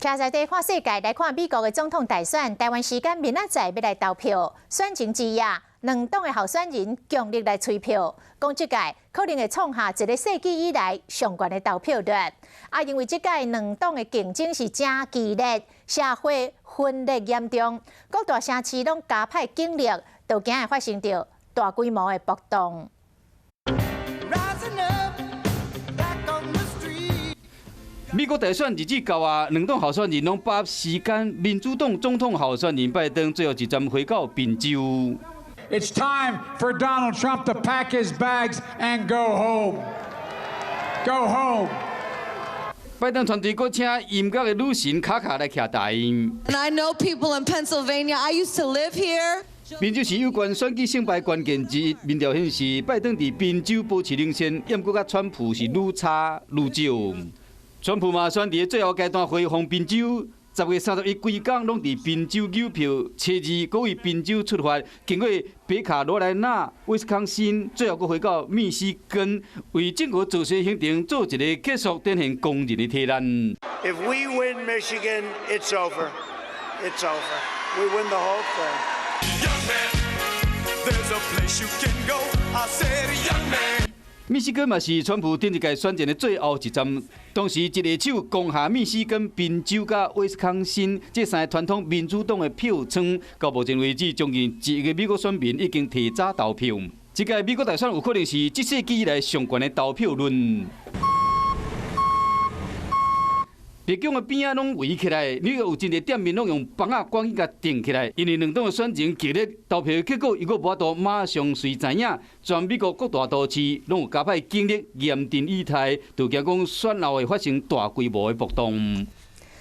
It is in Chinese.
车在地看世界，来看美国的总统大选。台湾时间明仔载要来投票，选前之夜，两党的候选人强力来催票，讲这届可能会创下一个世纪以来上悬的投票率。因为这届两党的竞争是真激烈，社会分裂严重，各大城市拢加派警力，就惊会发生着大规模的暴动。 美国大选日子到啊，两党候选人拢把握时间。民主党总统候选人拜登最后一站回到宾州。It's time for Donald Trump to pack his bags and go home. Go home. 拜登团队阁请音乐的女神卡卡来徛台。And I know people in Pennsylvania. I used to live here. 宾州市有关选举胜败关键之一，民调显示拜登伫宾州保持领先，不过甲川普是愈差愈少。 川普嘛选伫最后阶段回访宾州，10月31规工拢伫宾州邮票，初二搁为宾州出发，经过北卡罗来纳、威斯康辛，最后搁回到密西根，为整个造势行程做一个结束，展现工人的体能。If we win Michigan, it's over. It's over. We win the whole thing. Young man, there's a place you can go. I said, young man. 密西根嘛是川普顶一届选战的最后一站，当时一个手攻下密西根、宾州甲威斯康辛这三个传统民主党的票仓，到目前为止，将近1亿个美国选民已经提早投票。这届美国大选有可能是这世纪以来上悬的投票率。 白宫的边仔拢围起来，纽约有真侪店面拢用绑仔赶紧甲钉起来，因为两党的选情激烈，投票结果如果无法马上随知影，全美国各大都市拢有加派警力严阵以待，就惊讲选后会发生大规模的暴动。